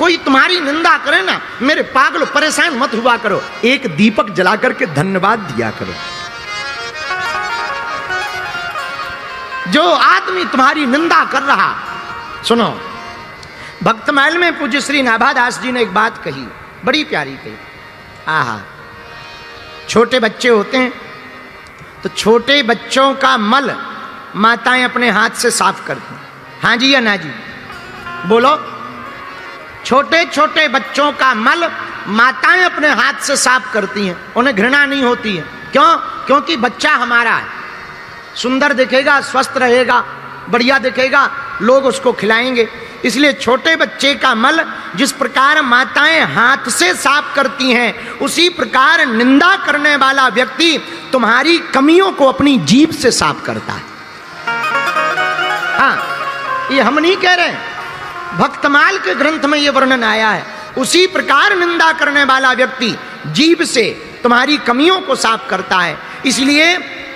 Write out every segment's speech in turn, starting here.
कोई तुम्हारी निंदा करे ना, मेरे पागल परेशान मत हुआ करो, एक दीपक जला करके धन्यवाद दिया करो। जो आदमी तुम्हारी निंदा कर रहा, सुनो, भक्तमाल में पूज्य श्री नाभादास जी ने एक बात कही, बड़ी प्यारी कही। आहा, छोटे बच्चे होते हैं तो छोटे बच्चों का मल माताएं अपने हाथ से साफ करती हैं। हाँ जी या ना जी, बोलो। छोटे छोटे बच्चों का मल माताएं अपने हाथ से साफ करती हैं, उन्हें घृणा नहीं होती है। क्यों? क्योंकि बच्चा हमारा है, सुंदर दिखेगा, स्वस्थ रहेगा, बढ़िया दिखेगा, लोग उसको खिलाएंगे। इसलिए छोटे बच्चे का मल जिस प्रकार माताएं हाथ से साफ करती हैं, उसी प्रकार निंदा करने वाला व्यक्ति तुम्हारी कमियों को अपनी जीभ से साफ करता है। हाँ, ये हम नहीं कह रहे हैं, भक्तमाल के ग्रंथ में ये वर्णन आया है। उसी प्रकार निंदा करने वाला व्यक्ति जीभ से तुम्हारी कमियों को साफ करता है। इसलिए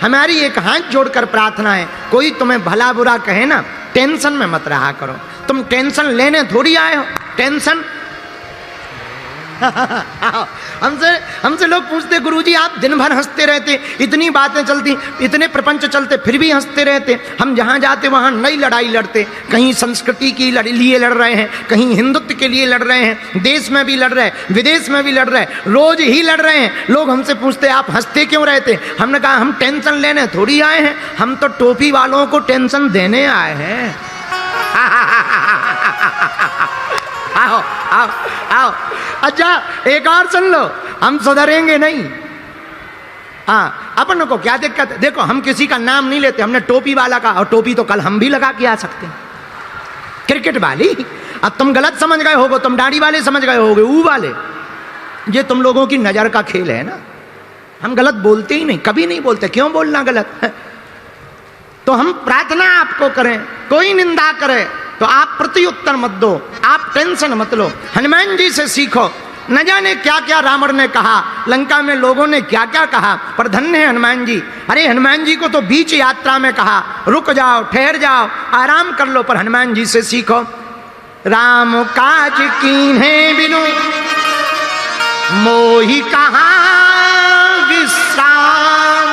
हमारी एक हाथ जोड़कर प्रार्थना है, कोई तुम्हें भला बुरा कहे ना, टेंशन में मत रहा करो। तुम टेंशन लेने थोड़ी आए हो, टेंशन हमसे लोग पूछते, गुरुजी आप दिन भर हंसते रहते, इतनी बातें चलती, इतने प्रपंच चलते, फिर भी हंसते रहते। हम जहाँ जाते वहाँ नई लड़ाई लड़ते, कहीं संस्कृति की लिए लड़ रहे हैं, कहीं हिंदुत्व के लिए लड़ रहे हैं, देश में भी लड़ रहे हैं, विदेश में भी लड़ रहे हैं, रोज ही लड़ रहे हैं। लोग हमसे पूछते आप हंसते क्यों रहते? हमने कहा हम टेंशन लेने थोड़ी आए हैं, हम तो टोपी वालों को टेंशन देने आए हैं। आओ आओ आओ, अच्छा एक और सुन लो, हम सुधरेंगे नहीं। हाँ, अपन को क्या दिक्कत है? देखो, हम किसी का नाम नहीं लेते, हमने टोपी वाला का, और टोपी तो कल हम भी लगा के आ सकते हैं, क्रिकेट वाली। अब तुम गलत समझ गए होगे, तुम दाढ़ी वाले समझ गए होगे, ऊ वाले। ये तुम लोगों की नजर का खेल है ना, हम गलत बोलते ही नहीं, कभी नहीं बोलते। क्यों बोलना गलत? तो हम प्रार्थना आपको करें, कोई निंदा करे तो आप प्रत्युत्तर मत दो, आप टेंशन मत लो। हनुमान जी से सीखो, न जाने क्या क्या रावण ने कहा, लंका में लोगों ने क्या क्या कहा, पर धन्य है हनुमान जी। अरे हनुमान जी को तो बीच यात्रा में कहा रुक जाओ, ठहर जाओ, आराम कर लो, पर हनुमान जी से सीखो। राम काज कीन्हे बिनु मोहि कहाँ विश्राम।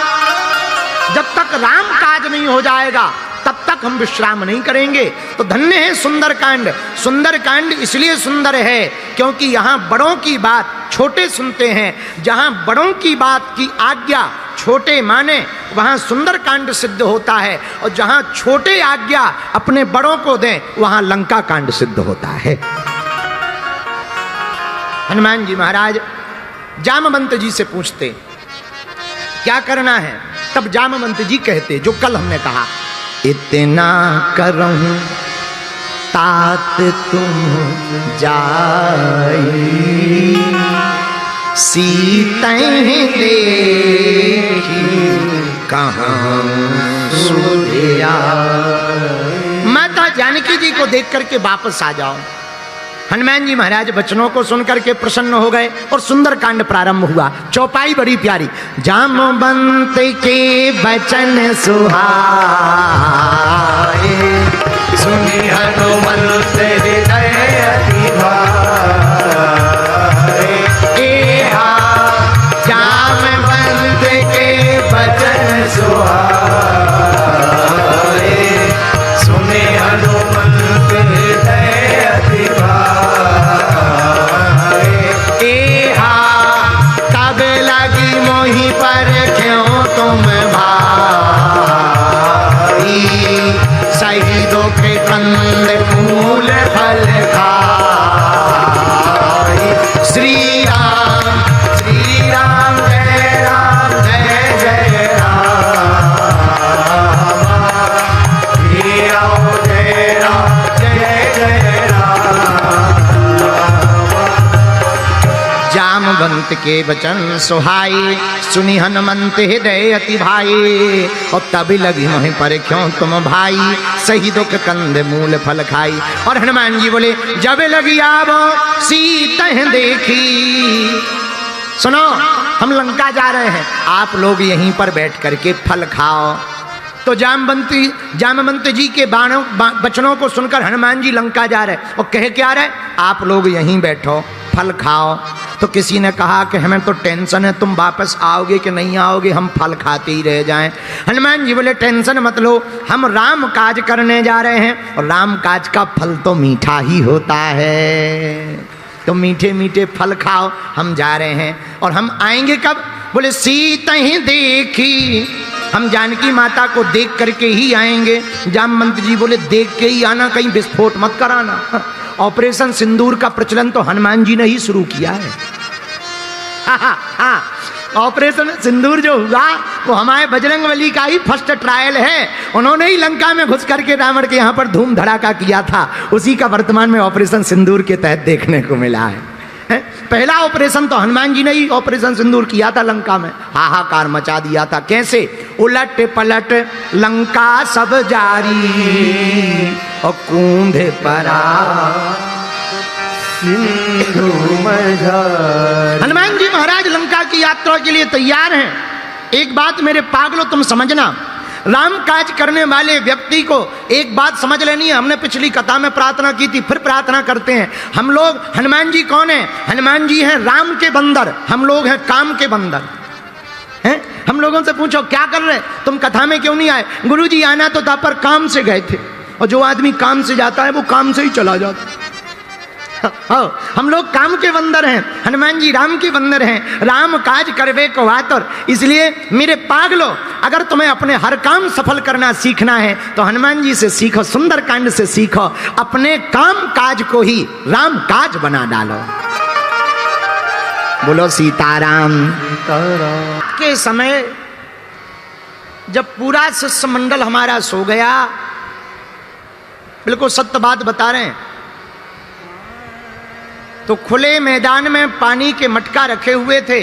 जब तक राम काज नहीं हो जाएगा तब तक हम विश्राम नहीं करेंगे। तो धन्य है सुंदरकांड। सुंदरकांड इसलिए सुंदर है क्योंकि यहाँ बड़ों की बात छोटे सुनते हैं। जहाँ बड़ों की बात की आज्ञा छोटे माने, वहाँ सुंदरकांड सिद्ध होता है, और जहाँ छोटे आज्ञा अपने बड़ों को दें, वहाँ लंका कांड सिद्ध होता है। हनुमान जी महाराज जामवंत जी से पूछते क्या करना है, तब जामवंत जी कहते जो कल हमने कहा, इतना करऊं तात तुम जाई, सीतैं देखी कहाँ सूर्या। माता जानकी जी को देख करके वापस आ जाओ। हनुमान जी महाराज वचनों को सुनकर के प्रसन्न हो गए और सुंदरकांड प्रारंभ हुआ। चौपाई बड़ी प्यारी। जामवंत के वचन सुहाए, सुनि हनुमंत हृदय अति भाए। एहा जामवंत के वचन सुहाए, सुनि हनुमंत हृदय अति भाए। मोहि पर क्यों तुम भाई, शहीदों के कंद मूल फल खाई। श्री राम जय राम जय जय राम, जय राम जय जय राम। जामवंत के वचन सुहाई, सुनि हनुमंत हृदय अति भाई। और तभी लगी मोहि पर क्यों तुम भाई, शहीदों के कंद मूल फल खाई। और हनुमान जी बोले जब लगी आवो सीतैं देखी। सुनो, हम लंका जा रहे हैं, आप लोग यहीं पर बैठ करके फल खाओ। तो जामवंत जी के वचनों को सुनकर हनुमान जी लंका जा रहे और कहे क्या रहे, आप लोग यहीं बैठो फल खाओ। तो किसी ने कहा कि हमें तो टेंशन है, तुम वापस आओगे कि नहीं आओगे, हम फल खाते ही रह जाएं। हनुमान जी बोले टेंशन मत लो, हम राम काज करने जा रहे हैं और राम काज का फल तो मीठा ही होता है, तो मीठे मीठे फल खाओ, हम जा रहे हैं। और हम आएंगे कब? बोले सीता ही देखी, हम जानकी माता को देख करके ही आएंगे। जामवंत जी बोले देख के ही आना, कहीं विस्फोट मत कराना। ऑपरेशन सिंदूर का प्रचलन तो हनुमान जी ने ही शुरू किया है। ऑपरेशन सिंदूर जो हुआ वो हमारे बजरंगबली का ही फर्स्ट ट्रायल है। उन्होंने ही लंका में घुस करके रावण के यहाँ पर धूम धड़ाका किया था, उसी का वर्तमान में ऑपरेशन सिंदूर के तहत देखने को मिला है। पहला ऑपरेशन तो हनुमान जी ने ही ऑपरेशन सिंदूर किया था लंका में, हाहाकार मचा दिया था। कैसे? उलट पलट लंका सब जारी और कूंधे परा सिंधु मझारी। हनुमान जी महाराज लंका की यात्रा के लिए तैयार हैं। एक बात मेरे पागलों तुम समझना, राम काज करने वाले व्यक्ति को एक बात समझ लेनी है। हमने पिछली कथा में प्रार्थना की थी, फिर प्रार्थना करते हैं। हम लोग, हनुमान जी कौन है? हनुमान जी हैं राम के बंदर, हम लोग हैं काम के बंदर हैं। हम लोगों से पूछो क्या कर रहे, तुम कथा में क्यों नहीं आए? गुरुजी आना तो था पर काम से गए थे, और जो आदमी काम से जाता है वो काम से ही चला जाता है। हम लोग काम के बंदर हैं, हनुमान जी राम के बंदर हैं। राम काज करवे को आतुर। इसलिए मेरे पागलो, अगर तुम्हें अपने हर काम सफल करना सीखना है तो हनुमान जी से सीखो, सुंदर कांड से सीखो, अपने काम काज को ही राम काज बना डालो। बोलो सीताराम। के समय जब पूरा शिष्य मंडल हमारा सो गया, बिल्कुल सत्य बात बता रहे हैं, तो खुले मैदान में पानी के मटका रखे हुए थे।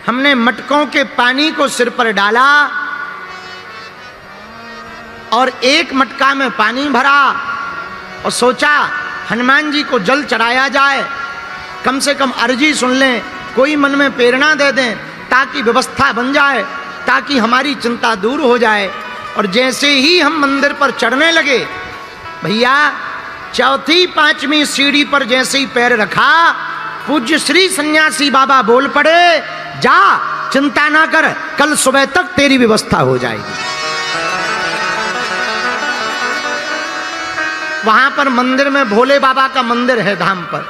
हमने मटकों के पानी को सिर पर डाला और एक मटका में पानी भरा और सोचा हनुमान जी को जल चढ़ाया जाए, कम से कम अर्जी सुन लें, कोई मन में प्रेरणा दे दें, ताकि व्यवस्था बन जाए, ताकि हमारी चिंता दूर हो जाए। और जैसे ही हम मंदिर पर चढ़ने लगे, भैया चौथी पांचवी सीढ़ी पर जैसे ही पैर रखा, पूज्य श्री सन्यासी बाबा बोल पड़े, जा चिंता ना कर, कल सुबह तक तेरी व्यवस्था हो जाएगी। वहां पर मंदिर में भोले बाबा का मंदिर है, धाम पर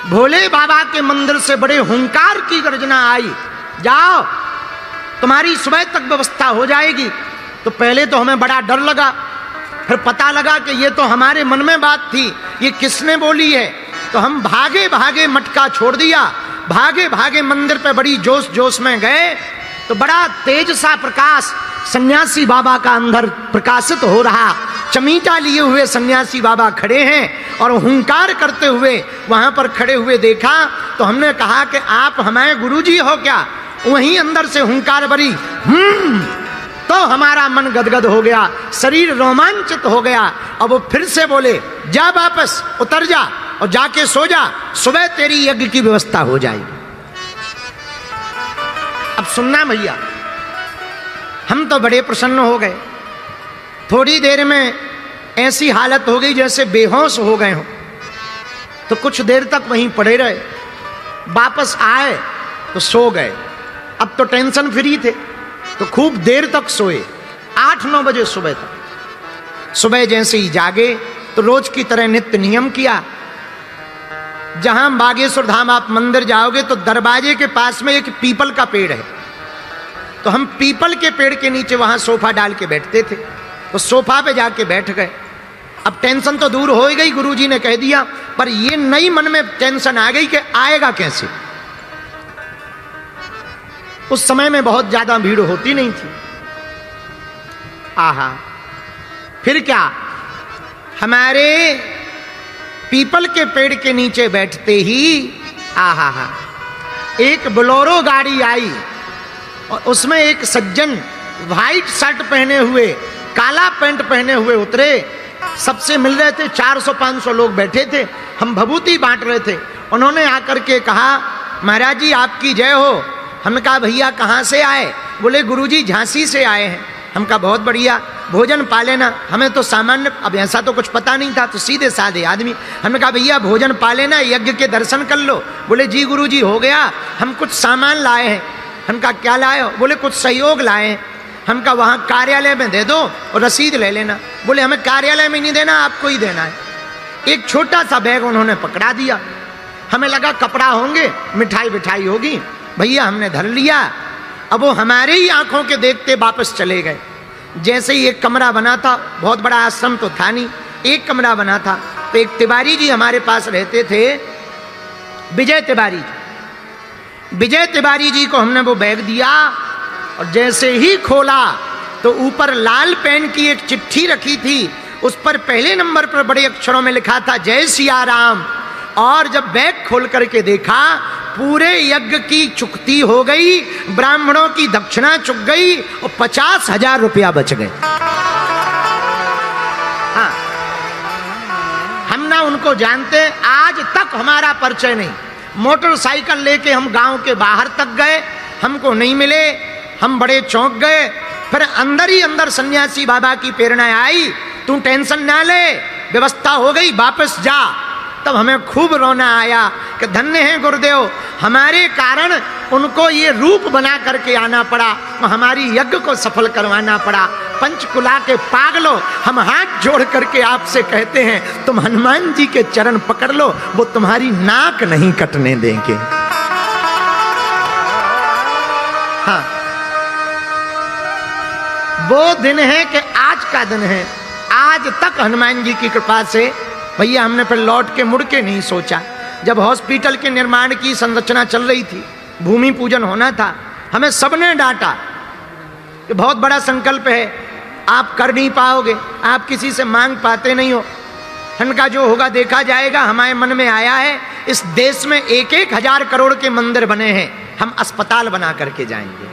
भोले बाबा के मंदिर से बड़े हुंकार की गर्जना आई, जाओ तुम्हारी सुबह तक व्यवस्था हो जाएगी। तो पहले तो हमें बड़ा डर लगा, फिर पता लगा कि ये तो हमारे मन में बात थी, ये किसने बोली है। तो हम भागे भागे मटका छोड़ दिया, भागे भागे मंदिर पे बड़ी जोश जोश में गए, तो बड़ा तेज सा प्रकाश सन्यासी बाबा का अंदर प्रकाशित हो रहा। चमीटा लिए हुए सन्यासी बाबा खड़े हैं और हुंकार करते हुए वहां पर खड़े हुए देखा। तो हमने कहा कि आप हमारे गुरुजी हो क्या? वहीं अंदर से हुंकार भरी, तो हमारा मन गदगद हो गया, शरीर रोमांचित हो गया। अब वो फिर से बोले, जा वापस उतर जा और जाके सो जा, सुबह तेरी यज्ञ की व्यवस्था हो जाएगी। अब सुनना भैया, हम तो बड़े प्रसन्न हो गए। थोड़ी देर में ऐसी हालत हो गई जैसे बेहोश हो गए हो। तो कुछ देर तक वहीं पड़े रहे, वापस आए तो सो गए। अब तो टेंशन फ्री थे, तो खूब देर तक सोए, 8-9 बजे सुबह तक। सुबह जैसे ही जागे तो रोज की तरह नित्य नियम किया। जहां बागेश्वर धाम आप मंदिर जाओगे तो दरवाजे के पास में एक पीपल का पेड़ है, तो हम पीपल के पेड़ के नीचे वहां सोफा डाल के बैठते थे। तो सोफा पे जाके बैठ गए। अब टेंशन तो दूर हो ही गई, गुरुजी ने कह दिया, पर ये नई मन में टेंशन आ गई कि आएगा कैसे। उस समय में बहुत ज्यादा भीड़ होती नहीं थी। आहा, फिर क्या, हमारे पीपल के पेड़ के नीचे बैठते ही आहा, एक बोलेरो गाड़ी आई और उसमें एक सज्जन व्हाइट शर्ट पहने हुए, काला पैंट पहने हुए उतरे। सबसे मिल रहे थे, 400-500 लोग बैठे थे, हम भभूति बांट रहे थे। उन्होंने आकर के कहा, महाराज जी आपकी जय हो। हमने कहा भैया कहाँ से आए? बोले गुरुजी झांसी से आए हैं। हम कहा बहुत बढ़िया, भोजन पा लेना। हमें तो सामान्य, अब ऐसा तो कुछ पता नहीं था, तो सीधे साधे आदमी। हमने कहा भैया भोजन पा लेना, यज्ञ के दर्शन कर लो। बोले जी गुरु जी हो गया, हम कुछ सामान लाए हैं। हम कहा क्या लाए हो? बोले कुछ सहयोग लाए हैं। हम कहा वहाँ कार्यालय में दे दो और रसीद ले लेना। बोले हमें कार्यालय में नहीं देना, आपको ही देना है। एक छोटा सा बैग उन्होंने पकड़ा दिया। हमें लगा कपड़ा होंगे, मिठाई बिठाई होगी। भैया हमने धर लिया। अब वो हमारे ही आंखों के देखते वापस चले गए। जैसे ही एक कमरा बना था, बहुत बड़ा आश्रम तो था नहीं, एक कमरा बना था, तो एक तिवारी जी हमारे पास रहते थे, विजय तिवारी जी। विजय तिवारी जी को हमने वो बैग दिया और जैसे ही खोला तो ऊपर लाल पेन की एक चिट्ठी रखी थी, उस पर पहले नंबर पर बड़े अक्षरों में लिखा था जय सिया राम। और जब बैग खोल करके देखा, पूरे यज्ञ की चुकती हो गई, ब्राह्मणों की दक्षिणा चुक गई और 50,000 रुपया बच गए। हाँ, हम ना उनको जानते, आज तक हमारा परिचय नहीं। मोटरसाइकिल लेके हम गांव के बाहर तक गए, हमको नहीं मिले, हम बड़े चौंक गए। फिर अंदर ही अंदर सन्यासी बाबा की प्रेरणा आई, तू टेंशन ना ले, व्यवस्था हो गई, वापस जा। तब हमें खूब रोना आया कि धन्य है गुरुदेव, हमारे कारण उनको ये रूप बना करके आना पड़ा, हमारी यज्ञ को सफल करवाना पड़ा। पंचकुला के पागलों, हम हाथ जोड़ करके आपसे कहते हैं तुम हनुमान जी के चरण पकड़ लो, वो तुम्हारी नाक नहीं कटने देंगे। हाँ, वो दिन है कि आज का दिन है। आज तक हनुमान जी की कृपा से भैया हमने फिर लौट के मुड़ के नहीं सोचा। जब हॉस्पिटल के निर्माण की संरचना चल रही थी, भूमि पूजन होना था, हमें सबने डांटा कि बहुत बड़ा संकल्प है, आप कर नहीं पाओगे, आप किसी से मांग पाते नहीं हो। इनका जो होगा देखा जाएगा। हमारे मन में आया है, इस देश में 1,000 करोड़ के मंदिर बने हैं, हम अस्पताल बना करके जाएंगे।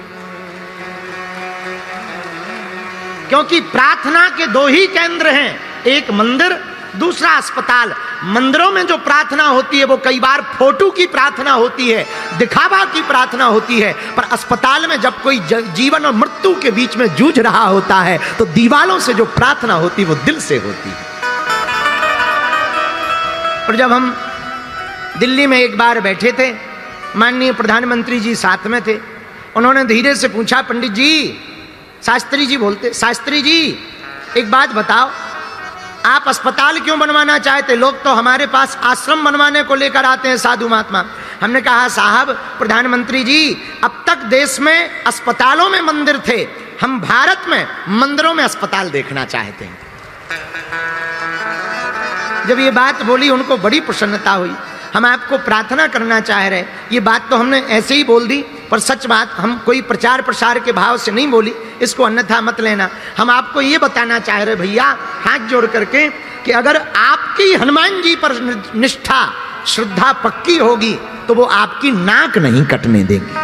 क्योंकि प्रार्थना के दो ही केंद्र हैं, एक मंदिर, दूसरा अस्पताल। मंदिरों में जो प्रार्थना होती है वो कई बार फोटो की प्रार्थना होती है, दिखावा की प्रार्थना होती है, पर अस्पताल में जब कोई जीवन और मृत्यु के बीच में जूझ रहा होता है तो दीवालों से जो प्रार्थना होती है वो दिल से होती है। और जब हम दिल्ली में एक बार बैठे थे, माननीय प्रधानमंत्री जी साथ में थे, उन्होंने धीरे से पूछा, पंडित जी, शास्त्री जी बोलते, शास्त्री जी एक बात बताओ, आप अस्पताल क्यों बनवाना चाहते? लोग तो हमारे पास आश्रम बनवाने को लेकर आते हैं, साधु महात्मा। हमने कहा साहब प्रधानमंत्री जी, अब तक देश में अस्पतालों में मंदिर थे, हम भारत में मंदिरों में अस्पताल देखना चाहते हैं। जब ये बात बोली उनको बड़ी प्रसन्नता हुई। हम आपको प्रार्थना करना चाह रहे, ये बात तो हमने ऐसे ही बोल दी, पर सच बात हम कोई प्रचार प्रसार के भाव से नहीं बोली, इसको अन्यथा मत लेना। हम आपको ये बताना चाह रहे भैया, हाथ जोड़ करके, कि अगर आपकी हनुमान जी पर निष्ठा श्रद्धा पक्की होगी तो वो आपकी नाक नहीं कटने देंगे।